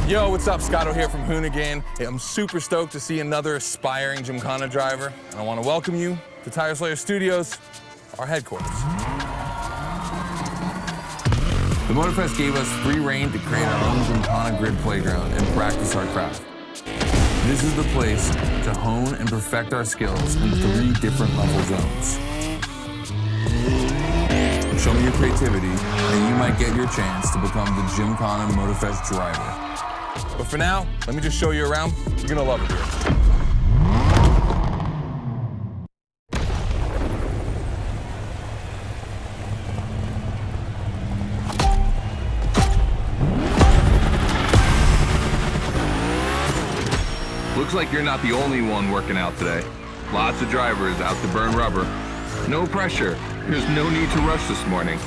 Yo, what's up? Scotto here from Hoonigan. Hey, I'm super stoked to see another aspiring Gymkhana driver, and I want to welcome you to Tire Slayer Studios, our headquarters. The Motorfest gave us free reign to create our own Gymkhana grid playground and practice our craft. This is the place to hone and perfect our skills in 3 different level zones. Show me your creativity, and you might get your chance to become the Gymkhana Motorfest driver. But for now, let me just show you around. You're gonna love it here. Looks like you're not the only one working out today. Lots of drivers out to burn rubber. No pressure. There's no need to rush this morning.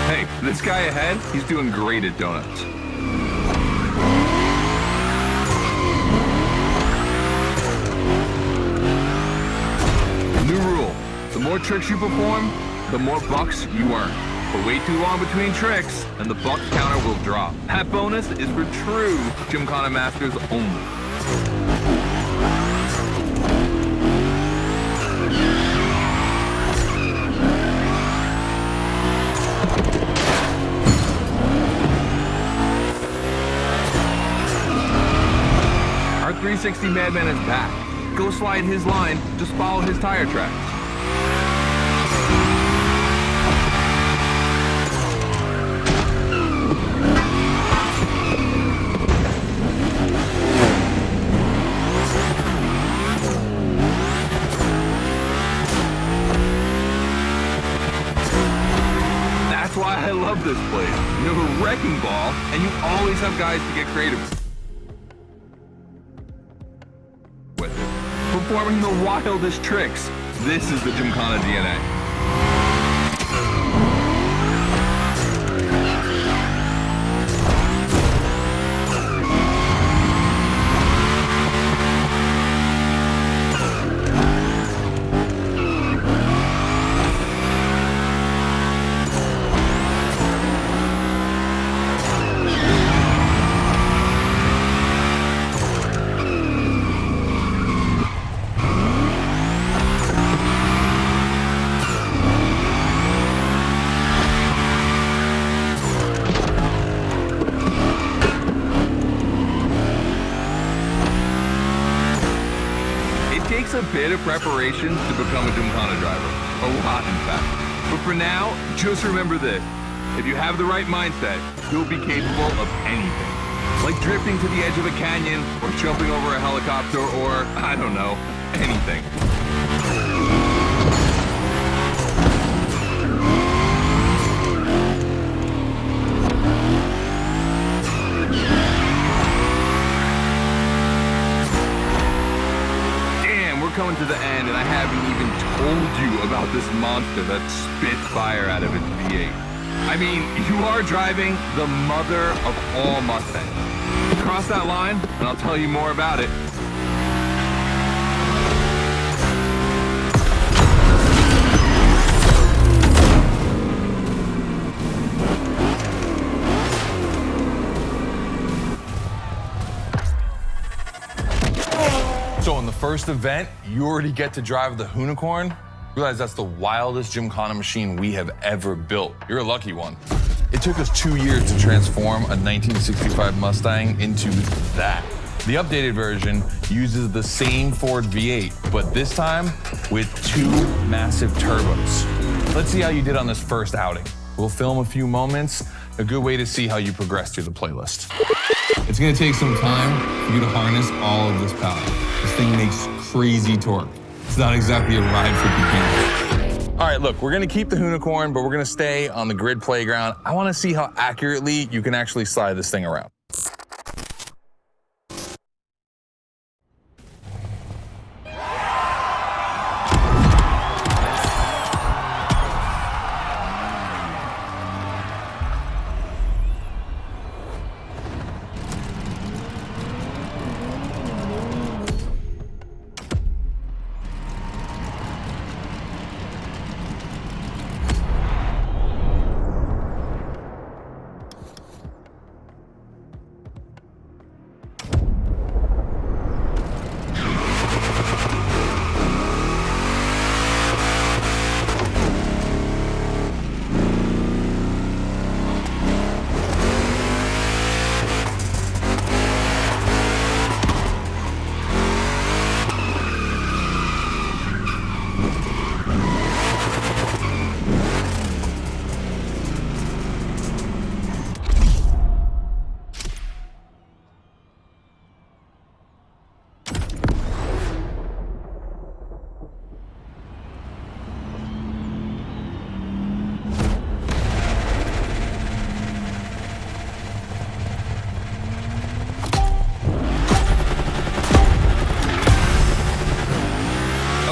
Hey, this guy ahead, he's doing great at donuts. New rule, the more tricks you perform, the more bucks you earn. But wait too long between tricks, and the buck counter will drop. That bonus is for true Gymkhana masters only. Our 360 Madman is back. Go slide his line, just follow his tire tracks. That's why I love this place. You have a wrecking ball, and you always have guys to get creative with it. Performing the wildest tricks. This is the Gymkhana DNA. A bit of preparation to become a Gymkhana driver. A lot, in fact. But for now, just remember this. If you have the right mindset, you'll be capable of anything. Like drifting to the edge of a canyon, or jumping over a helicopter, or, I don't know, anything. Coming to the end, and I haven't even told you about this monster that spits fire out of its V8. I mean, you are driving the mother of all Mustangs. Cross that line, and I'll tell you more about it. So in the first event, you already get to drive the Hoonicorn. Realize that's the wildest Gymkhana machine we have ever built. You're a lucky one. It took us 2 years to transform a 1965 Mustang into that. The updated version uses the same Ford V8, but this time with 2 massive turbos. Let's see how you did on this first outing. We'll film a few moments, a good way to see how you progress through the playlist. It's gonna take some time for you to harness all of this power. This thing makes crazy torque. It's not exactly a ride for beginners. All right, look, we're gonna keep the Hoonicorn, but we're gonna stay on the grid playground. I wanna see how accurately you can actually slide this thing around.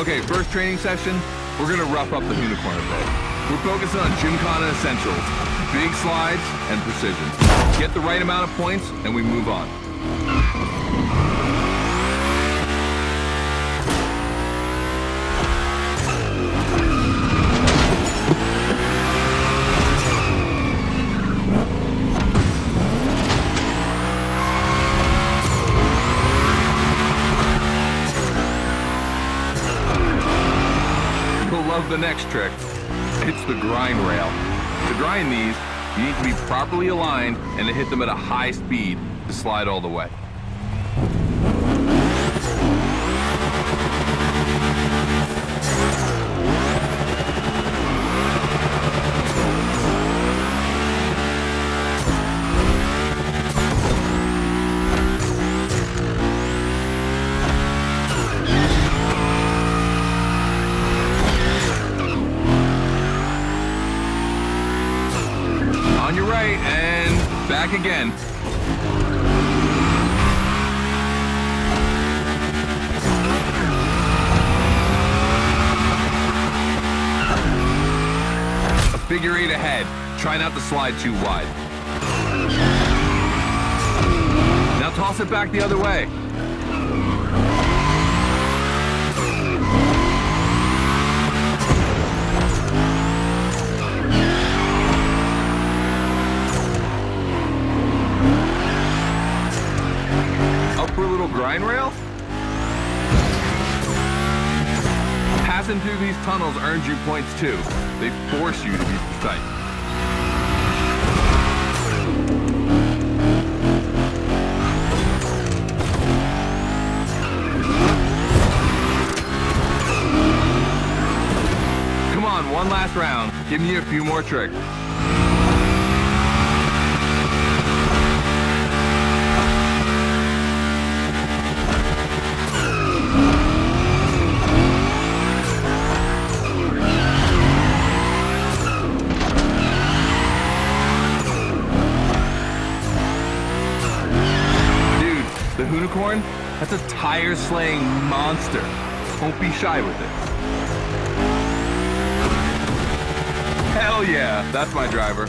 Okay, first training session, we're gonna rough up the Unicorn a bit. We're focusing on Gymkhana essentials, big slides and precision. Get the right amount of points and we move on. Love the next trick. It's the grind rail. To grind these, you need to be properly aligned and to hit them at a high speed to slide all the way. On your right and back again. A figure eight ahead. Try not to slide too wide. Now toss it back the other way. For a little grind rail? Passing through these tunnels earns you points too. They force you to be precise. Come on, one last round. Give me a few more tricks. The Unicorn, that's a tire-slaying monster. Don't be shy with it. Hell yeah, that's my driver.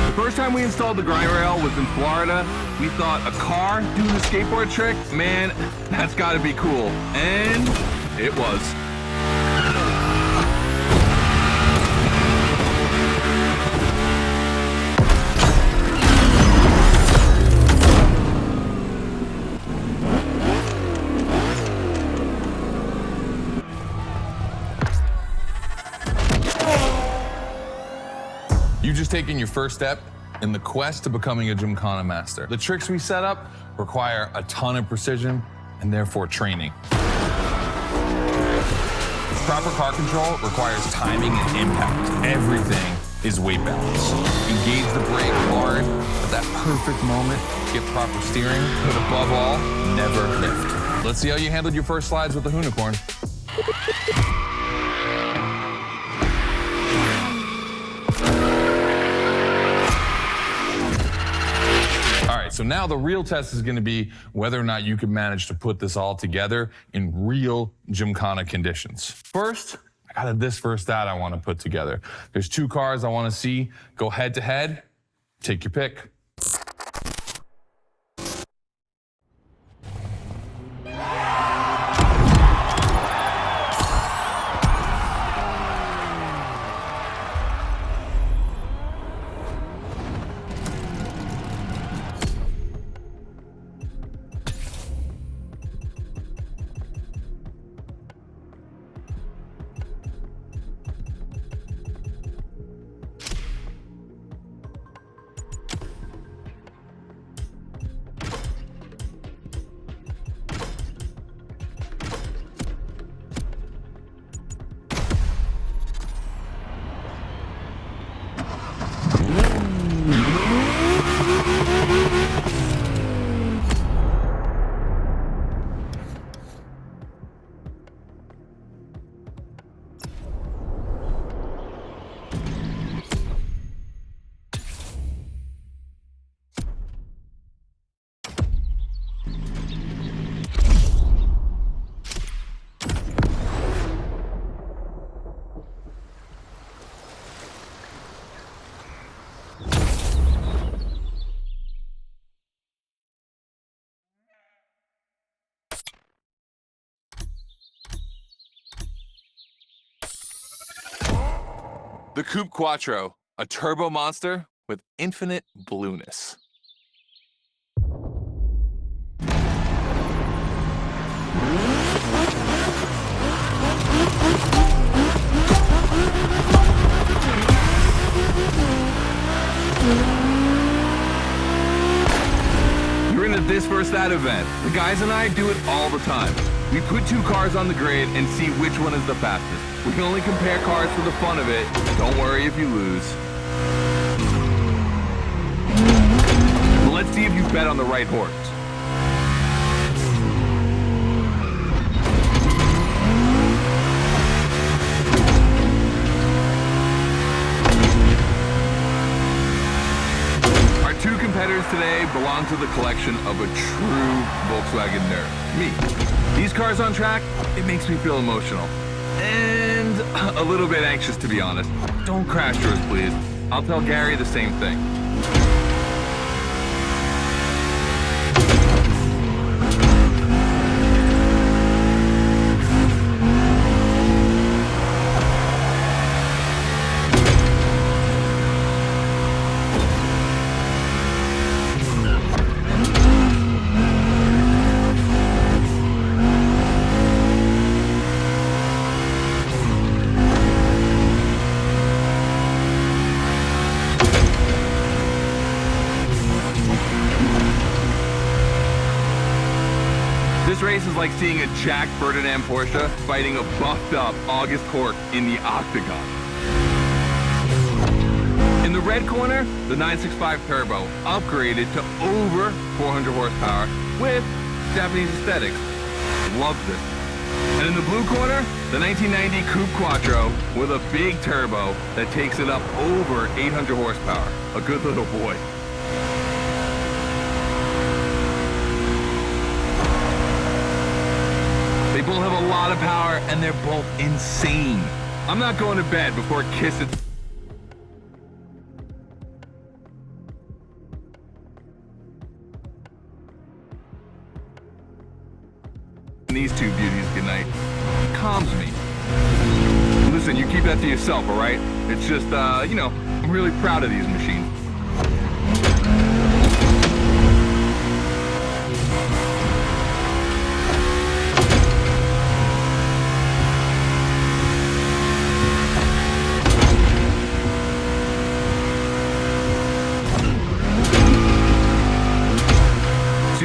The first time we installed the grind rail was in Florida. We thought a car doing a skateboard trick? Man, that's gotta be cool. And it was. You've just taken your first step in the quest to becoming a Gymkhana master. The tricks we set up require a ton of precision and therefore training. Proper car control requires timing and impact. Everything is weight balance. Engage the brake hard at that perfect moment, get proper steering, but above all, never lift. Let's see how you handled your first slides with the Unicorn. All right, so now the real test is gonna be whether or not you can manage to put this all together in real Gymkhana conditions. First, I got this first stat I wanna put together. There's two cars I wanna see go head to head. Take your pick. The Coupe Quattro, a turbo monster with infinite blueness. You're into this versus that event. The guys and I do it all the time. We put two cars on the grid and see which one is the fastest. We can only compare cars for the fun of it. Don't worry if you lose. But let's see if you bet on the right horse. Our two competitors today belong to the collection of a true Volkswagen nerd, me. These cars on track, it makes me feel emotional. And a little bit anxious, to be honest. Don't crash yours, please. I'll tell Gary the same thing. This race is like seeing a Jack Ferdinand Porsche fighting a buffed up August Cork in the octagon. In the red corner, the 965 Turbo, upgraded to over 400 horsepower with Japanese aesthetics. Love this. And in the blue corner, the 1990 Coupe Quattro with a big turbo that takes it up over 800 horsepower. A good little boy. They both have a lot of power, and they're both insane. I'm not going to bed before kissing these two beauties goodnight. Calms me. Listen, you keep that to yourself, all right? It's just, you know, I'm really proud of these machines.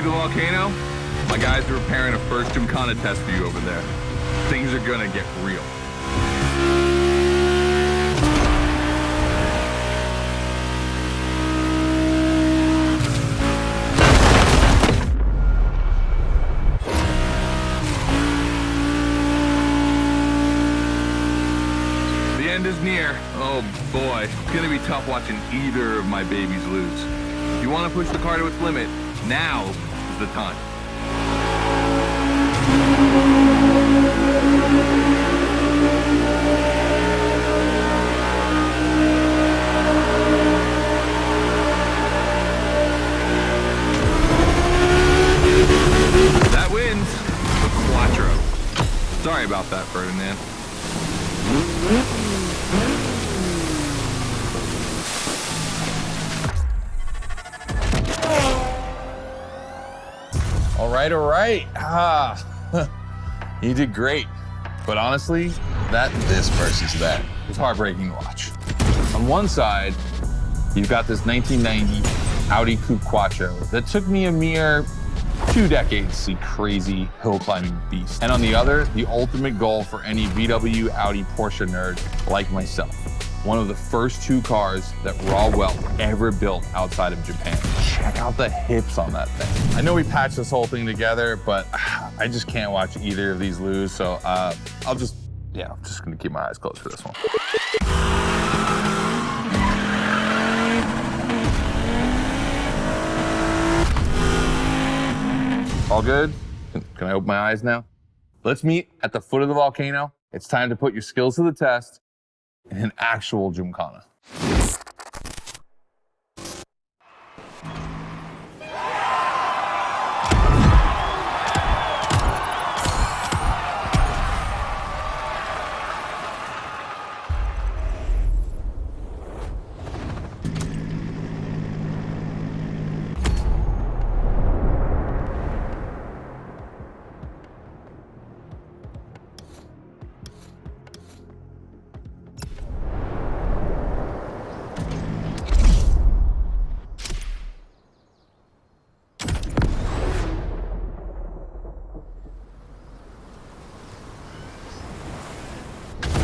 Volcano? My guys are preparing a first Gymkhana test for you over there. Things are gonna get real. The end is near. Oh boy, it's gonna be tough watching either of my babies lose. If you want to push the car to its limit, now is the time. That wins the Quattro. Sorry about that, Ferdinand. All right. You did great. But honestly, this versus that is heartbreaking to watch. On one side, you've got this 1990 Audi Coupe Quattro that took me a mere 2 decades to see crazy hill climbing beast. And on the other, the ultimate goal for any VW, Audi, Porsche nerd like myself. One of the first 2 cars that Raw Welt ever built outside of Japan. Check out the hips on that thing. I know we patched this whole thing together, but I just can't watch either of these lose. So I'm just gonna keep my eyes closed for this one. All good? Can I open my eyes now? Let's meet at the foot of the volcano. It's time to put your skills to the test in an actual Gymkhana.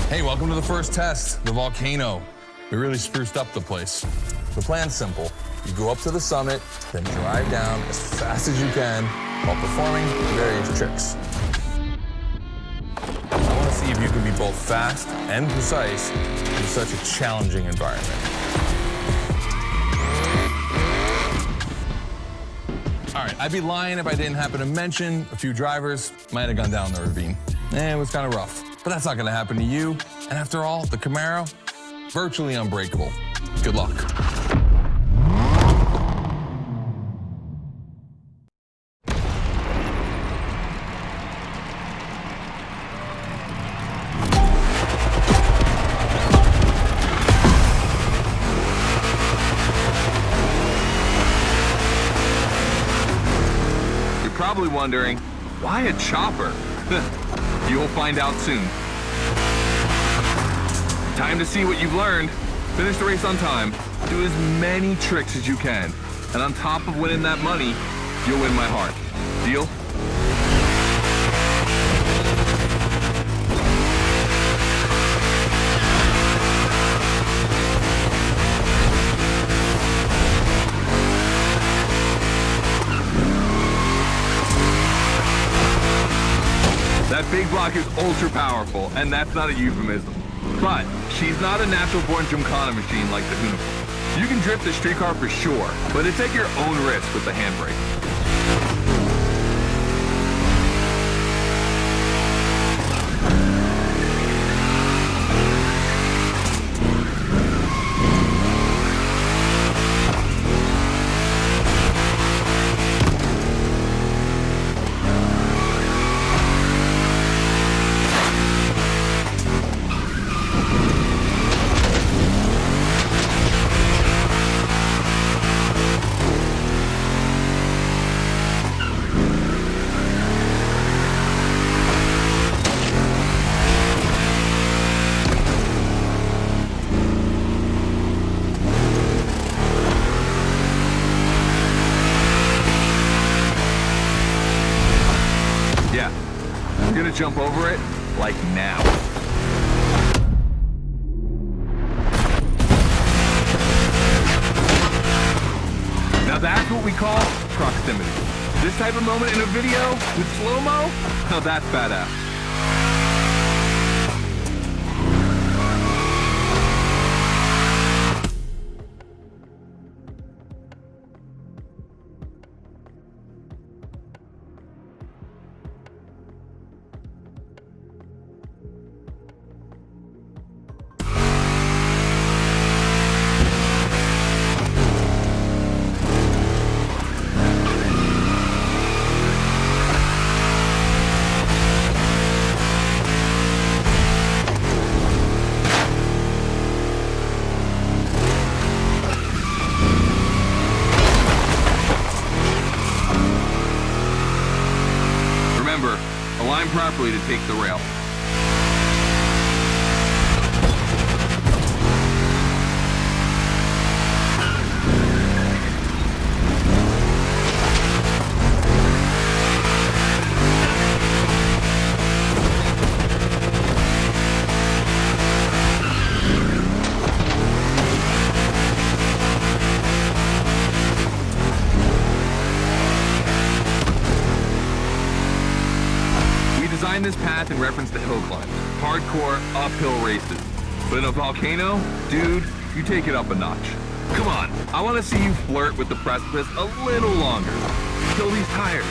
Hey, welcome to the first test, the volcano. We really spruced up the place. The plan's simple. You go up to the summit, then drive down as fast as you can while performing various tricks. I want to see if you can be both fast and precise in such a challenging environment. All right, I'd be lying if I didn't happen to mention a few drivers might have gone down the ravine. It was kind of rough, but that's not going to happen to you. And after all, the Camaro, virtually unbreakable. Good luck. You're probably wondering, why a chopper? You'll find out soon. Time to see what you've learned. Finish the race on time. Do as many tricks as you can. And on top of winning that money, you'll win my heart. Deal? That big block is ultra powerful, and that's not a euphemism. But she's not a natural-born Gymkhana machine like the Unicorn. You can drift the streetcar for sure, but it's at your own risk with the handbrake. Yeah, I'm gonna jump over it, like now. Now that's what we call proximity. This type of moment in a video with slow-mo, now that's badass. Remember, align properly to take the rail. Designed this path in reference to hill climbs, hardcore uphill races. But in a volcano, dude, you take it up a notch. Come on, I want to see you flirt with the precipice a little longer. Kill these tires.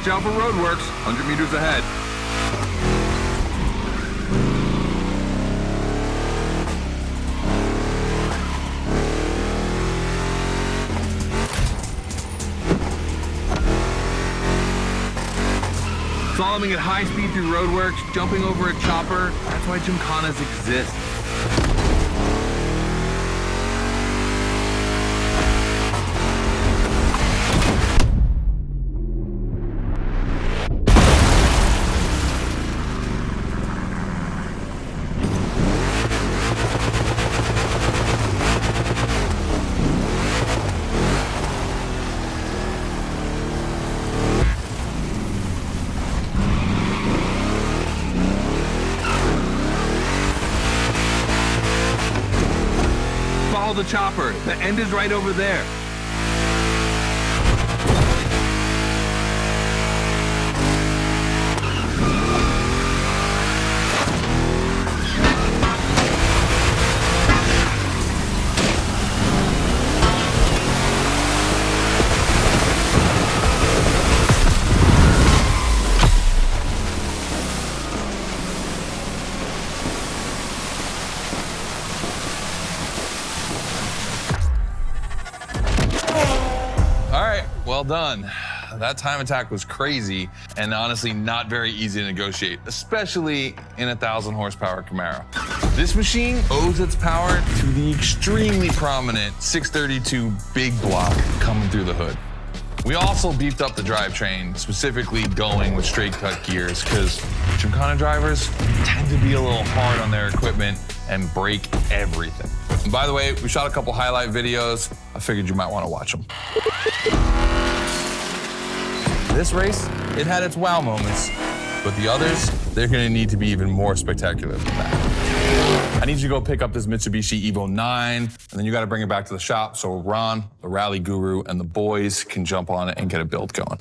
Watch out for roadworks, 100 meters ahead. Slaloming at high speed through roadworks, jumping over a chopper, that's why Gymkhanas exist. Follow the chopper. The end is right over there. Well done. That time attack was crazy and honestly not very easy to negotiate, especially in a 1,000 horsepower Camaro. This machine owes its power to the extremely prominent 632 big block coming through the hood. We also beefed up the drivetrain, specifically going with straight cut gears, because Gymkhana drivers tend to be a little hard on their equipment and break everything. And by the way, we shot a couple highlight videos. I figured you might want to watch them. This race, it had its wow moments, but the others, they're gonna need to be even more spectacular than that. I need you to go pick up this Mitsubishi Evo 9, and then you gotta bring it back to the shop so Ron, the rally guru, and the boys can jump on it and get a build going.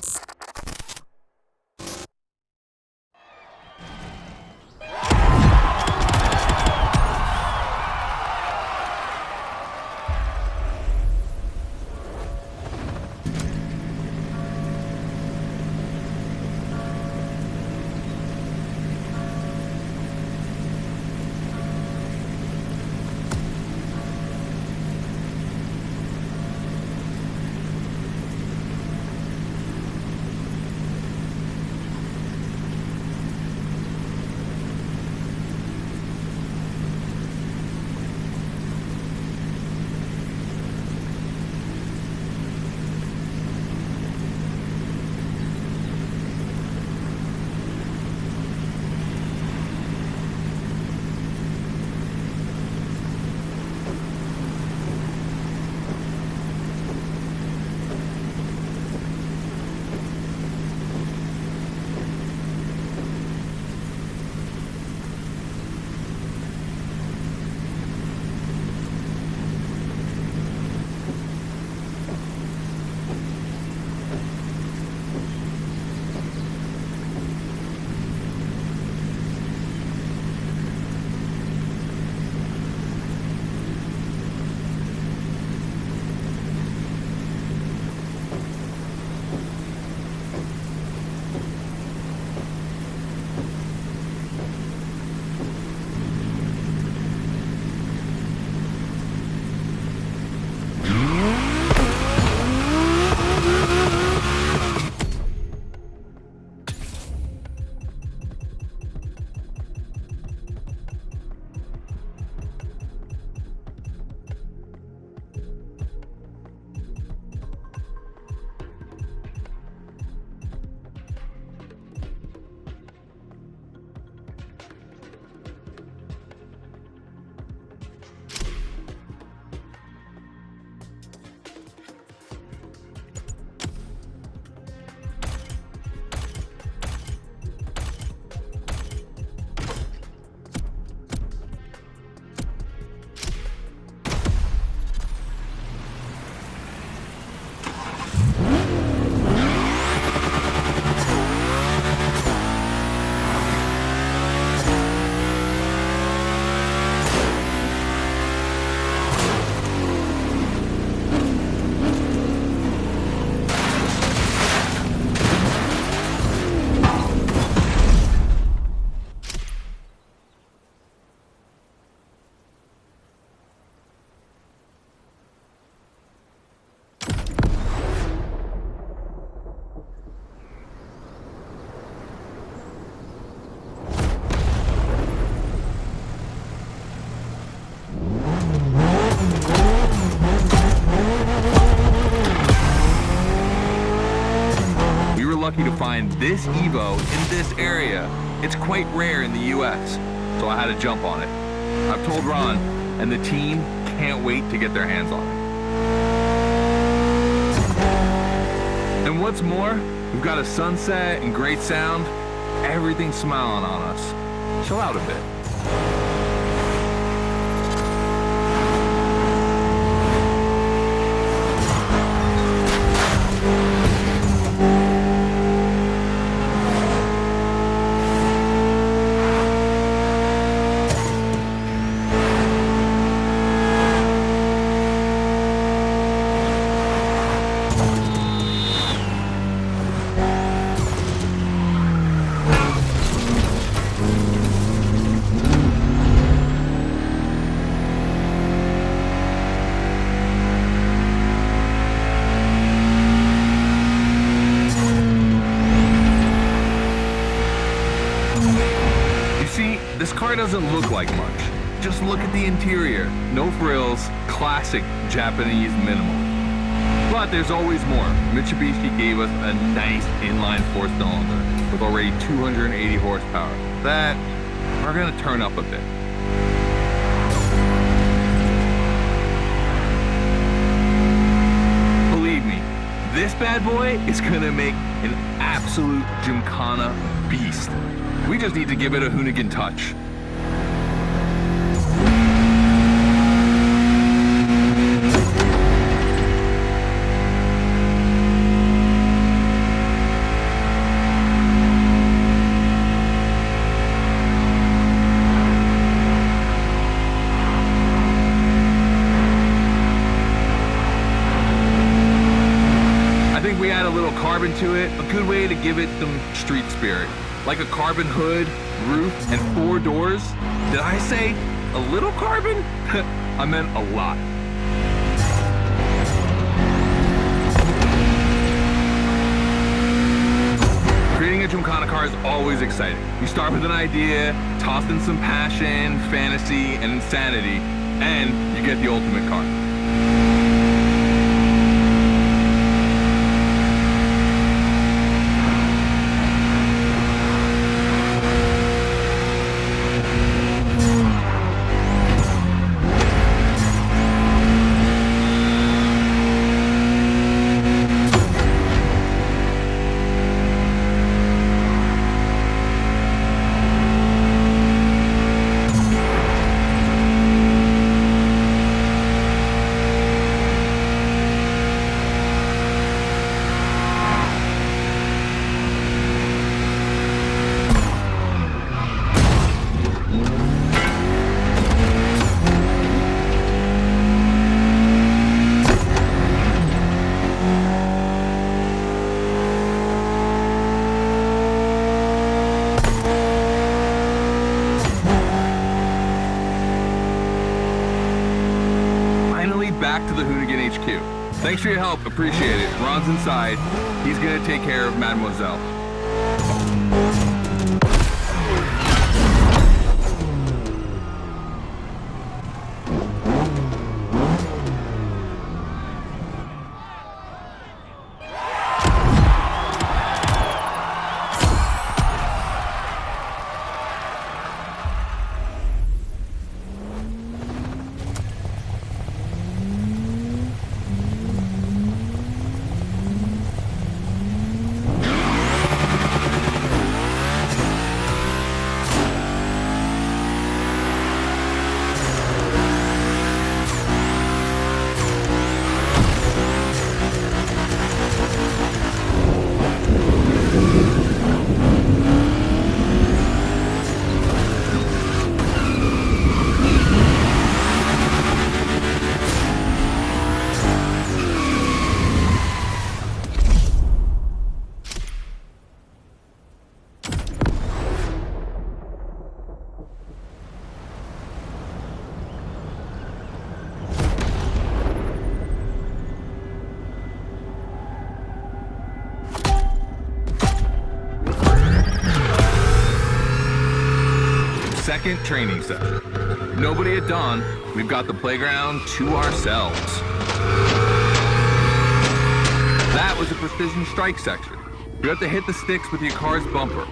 lucky to find this Evo in this area. It's quite rare in the US, so I had to jump on it. I've told Ron, and the team can't wait to get their hands on it. And what's more, we've got a sunset and great sound. Everything's smiling on us. Chill out a bit. This car doesn't look like much. Just look at the interior. No frills, classic Japanese minimal. But there's always more. Mitsubishi gave us a nice inline 4-cylinder with already 280 horsepower. That we're gonna turn up a bit. Believe me, this bad boy is gonna make an absolute Gymkhana beast. We just need to give it a Hoonigan touch. I think we add a little carbon to it, a good way to give it some street spirit. Like a carbon hood, roof, and 4 doors. Did I say a little carbon? I meant a lot. Creating a Gymkhana car is always exciting. You start with an idea, toss in some passion, fantasy, and insanity, and you get the ultimate car. Back to the Hoonigan HQ. Thanks for your help, appreciate it. Ron's inside. He's gonna take care of Mademoiselle. Second training session. Nobody at dawn. We've got the playground to ourselves. That was a precision strike section. You have to hit the sticks with your car's bumper.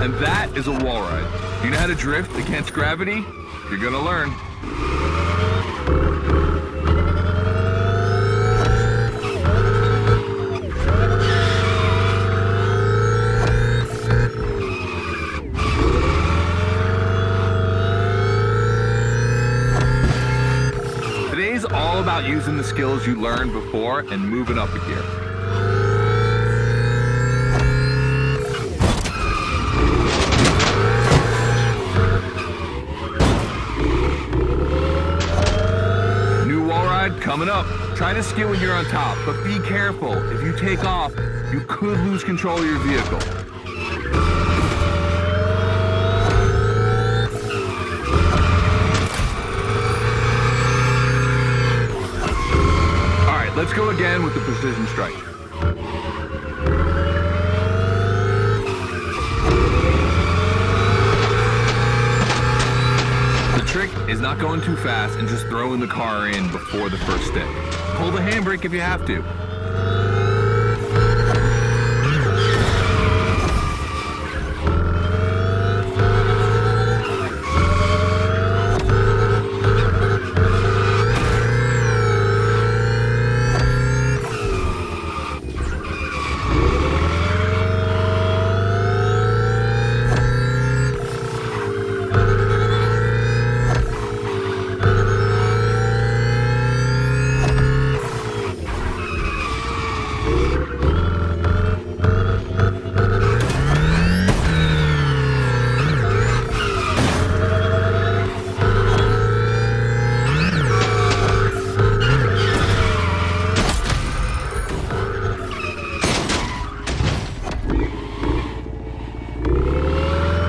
And that is a wall ride. You know how to drift against gravity? You're gonna learn. Today's all about using the skills you learned before and moving up a gear. Coming up, try to skid when you're on top, but be careful. If you take off, you could lose control of your vehicle. All right, let's go again with the precision strike. The trick is not going too fast and just throwing the car in before the first stick. Pull the handbrake if you have to.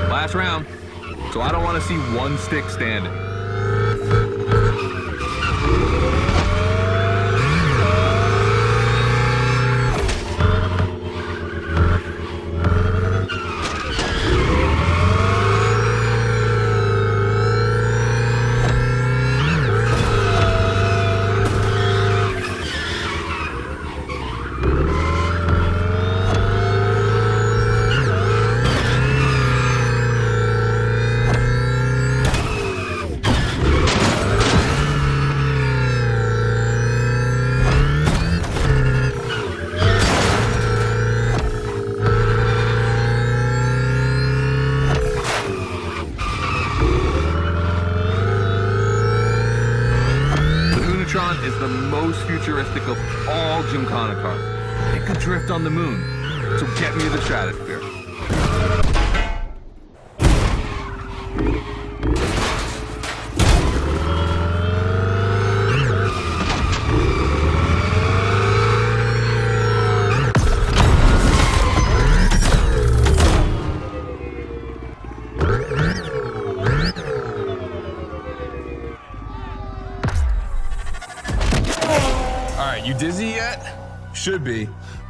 Last round, so I don't want to see one stick standing. Is the most futuristic of all Gymkhana cars. It could drift on the moon, so get me to the stratosphere. You dizzy yet? Should be.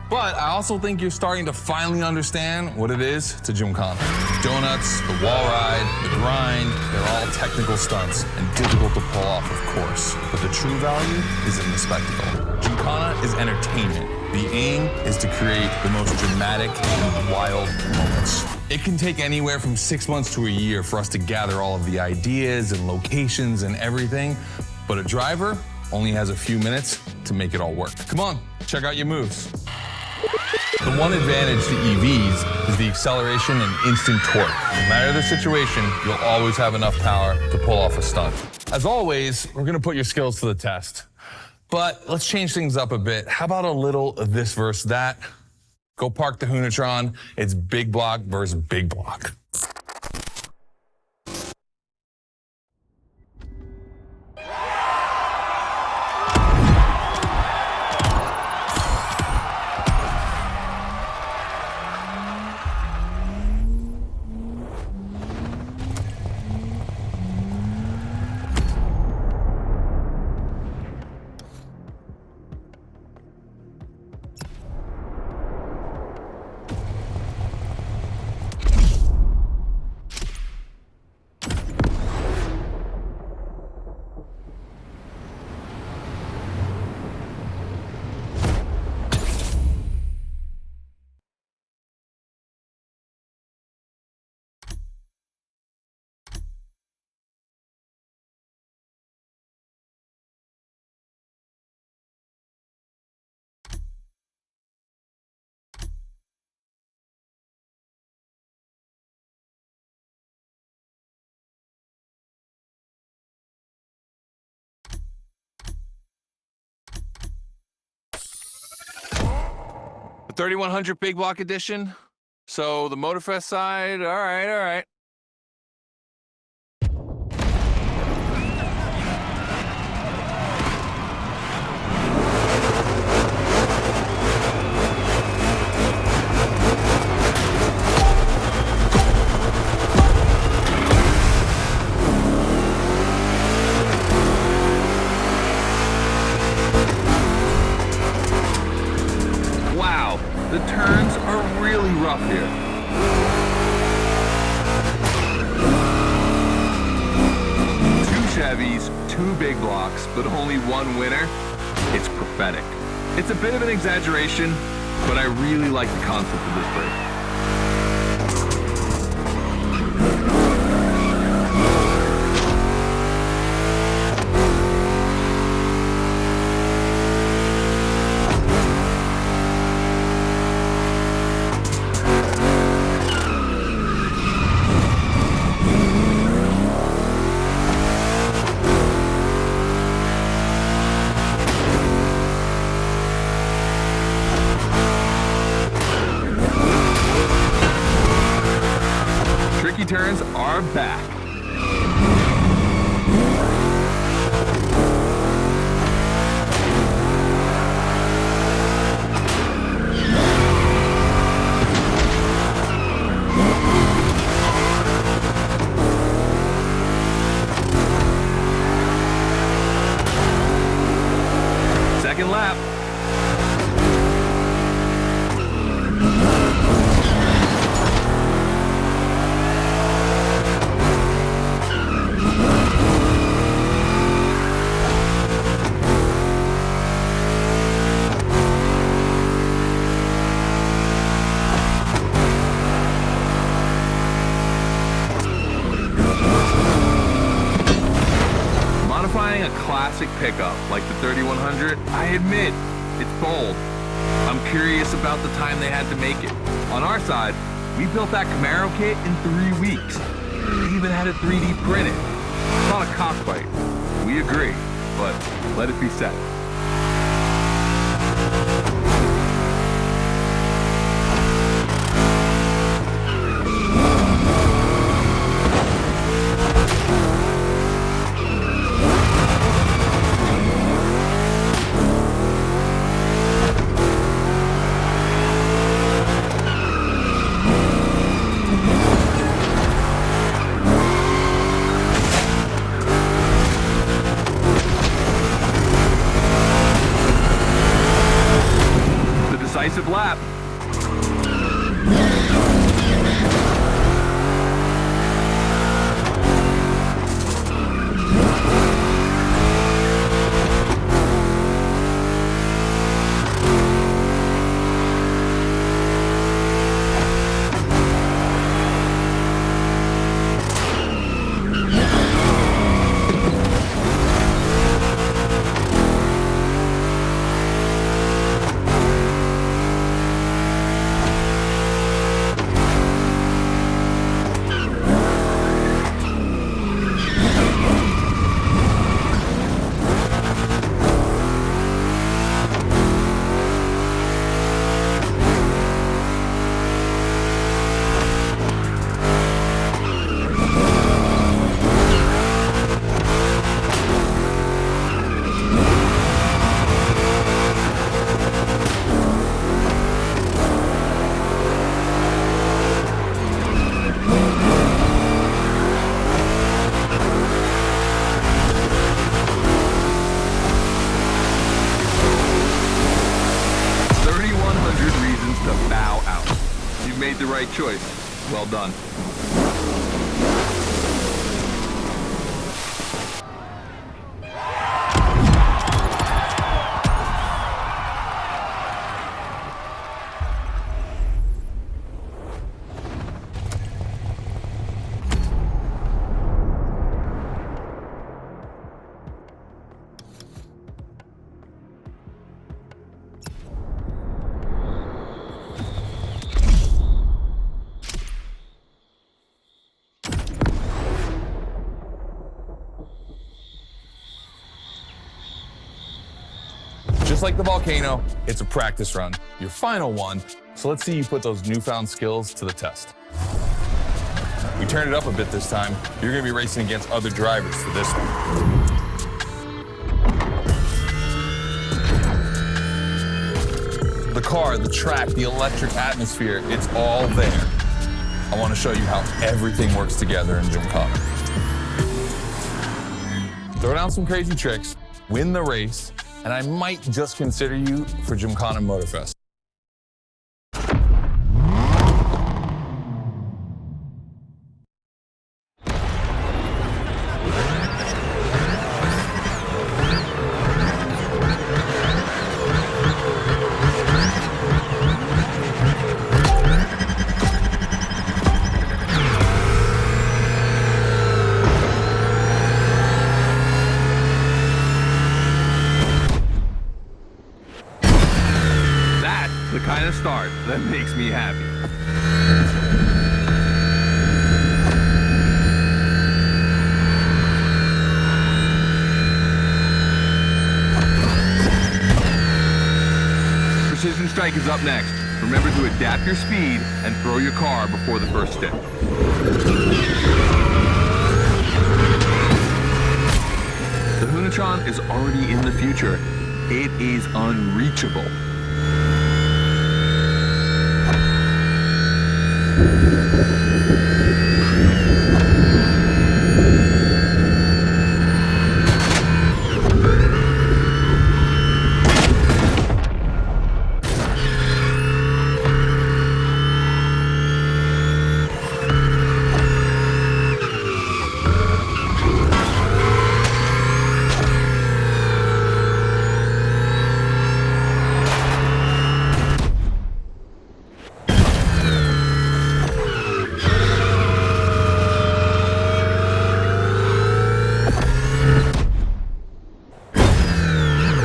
But I also think you're starting to finally understand what it is to Gymkhana. Donuts, the wall ride, the grind, they're all technical stunts and difficult to pull off, of course. But the true value is in the spectacle. Gymkhana is entertainment. The aim is to create the most dramatic and wild moments. It can take anywhere from 6 months to a year for us to gather all of the ideas and locations and everything, but a driver only has a few minutes to make it all work. Come on, check out your moves. The one advantage to EVs is the acceleration and instant torque. No matter the situation, you'll always have enough power to pull off a stunt. As always, we're gonna put your skills to the test. But let's change things up a bit. How about a little of this versus that? Go park the Hunatron. It's big block versus big block. 3100 big block edition. So the Motorfest side, all right, all right. Wow, the turns are really rough here. Two Chevys, two big blocks, but only one winner. It's prophetic. It's a bit of an exaggeration, but I really like the concept of this break. Tricky turns are back. Second lap. Modifying a classic pickup like the 3100, I admit, it's bold. I'm curious about the time they had to make it. On our side, we built that Camaro kit in 3 weeks. We even had it 3D printed. It's not a cockfight. We agree, but let it be said. Decisive lap. Made the right choice. Well done. just like the volcano, it's a practice run, your final one. So let's see you put those newfound skills to the test. We turned it up a bit this time. You're gonna be racing against other drivers for this one. The car, the track, the electric atmosphere, it's all there. I want to show you how everything works together in Gymkhana. Throw down some crazy tricks, win the race, and I might just consider you for Gymkhana Motorfest. The kind of start that makes me happy. Precision Strike is up next. Remember to adapt your speed and throw your car before the first step. The Hunatron is already in the future. It is unreachable.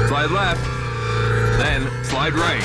Slide left, then slide right.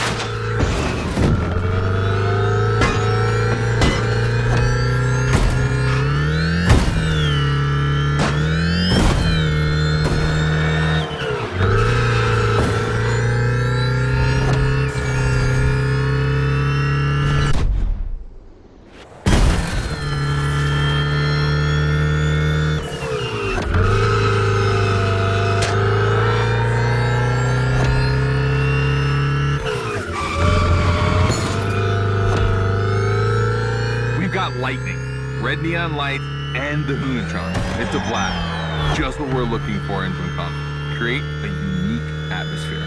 Lightning, red neon lights, and the Hunatron. It's a blast. Just what we're looking for in Gymkhana. Create a unique atmosphere.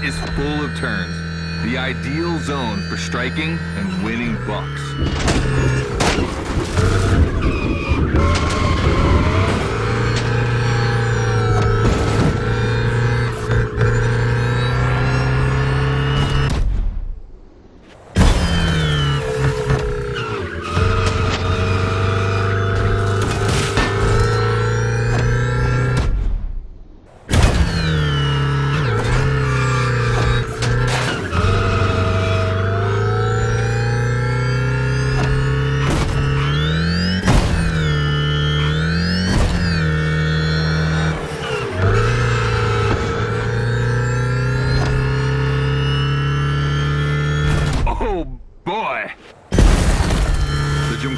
Is full of turns, the ideal zone for striking and winning bucks.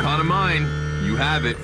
Gymkhana mine, you have it.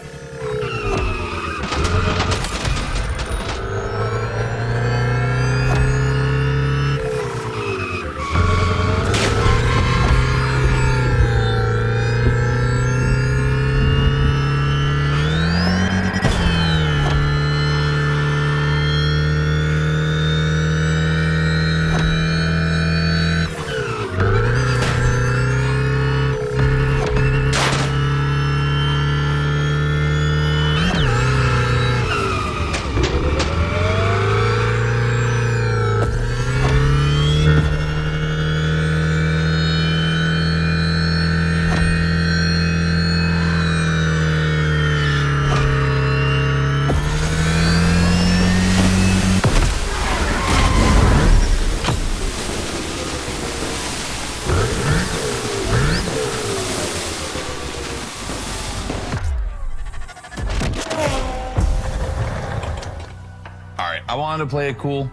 I wanted to play it cool,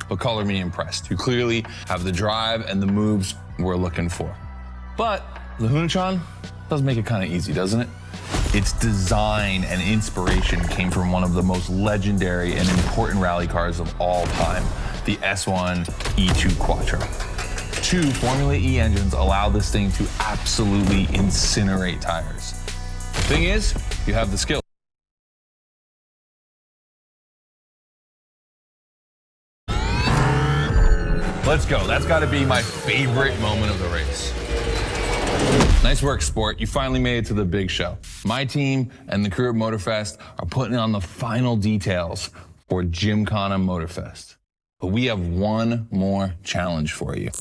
but color me impressed. You clearly have the drive and the moves we're looking for. But the Hunatron does make it kind of easy, doesn't it? Its design and inspiration came from one of the most legendary and important rally cars of all time, the S1 E2 Quattro. 2 Formula E engines allow this thing to absolutely incinerate tires. Thing is, you have the skill. Let's go. That's got to be my favorite moment of the race. Nice work, sport. You finally made it to the big show. My team and the crew at Motorfest are putting on the final details for Gymkhana Motorfest. But we have one more challenge for you.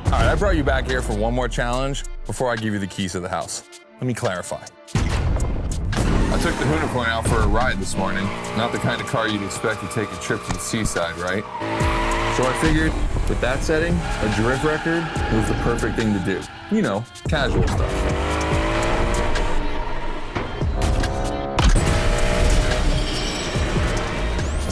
All right, I brought you back here for one more challenge before I give you the keys to the house. Let me clarify. I took the Unicorn out for a ride this morning. Not the kind of car you'd expect to take a trip to the seaside, right? So I figured, with that setting, a drift record was the perfect thing to do. You know, casual stuff.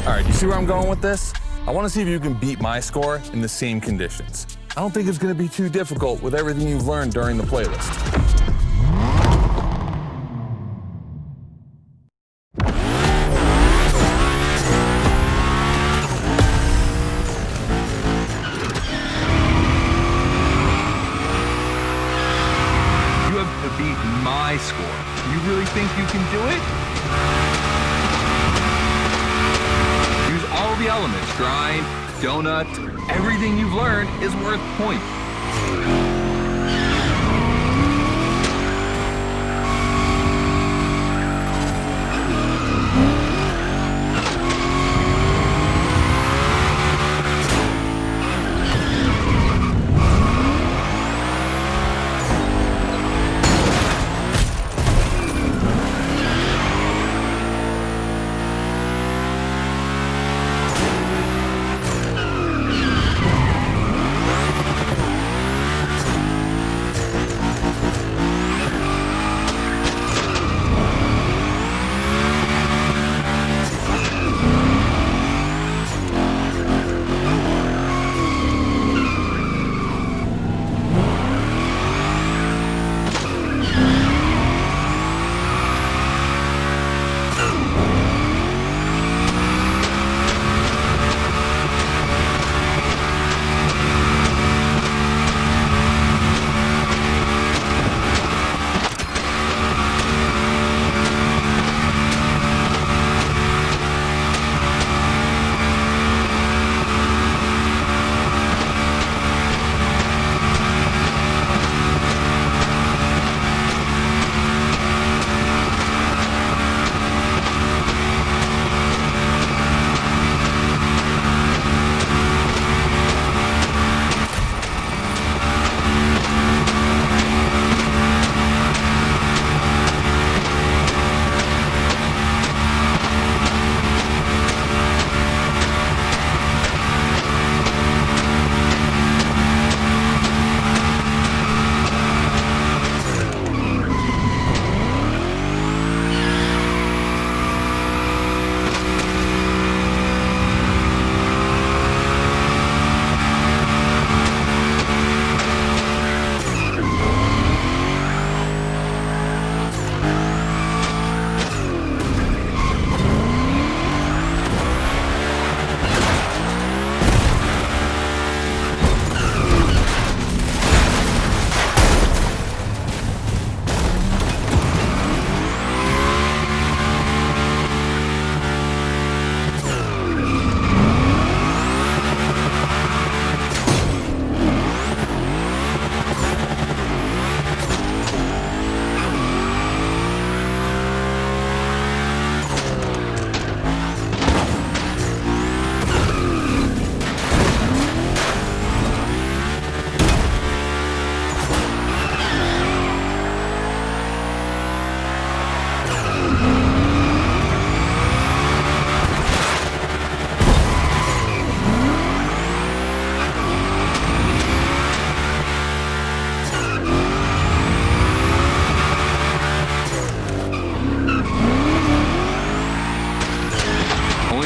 All right, you see where I'm going with this? I want to see if you can beat my score in the same conditions. I don't think it's going to be too difficult with everything you've learned during the playlist. You have to beat my score. You really think you can do it? Use all the elements, grind, donut, everything you've learned is worth points.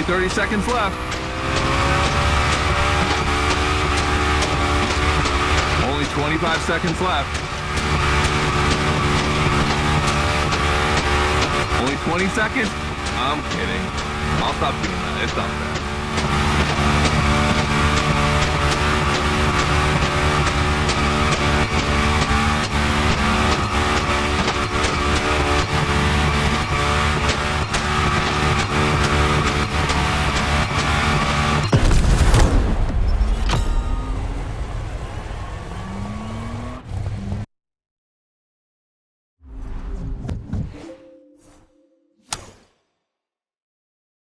30 seconds left. Only 25 seconds left. Only 20 seconds? I'm kidding. I'll stop doing that. It's not fair.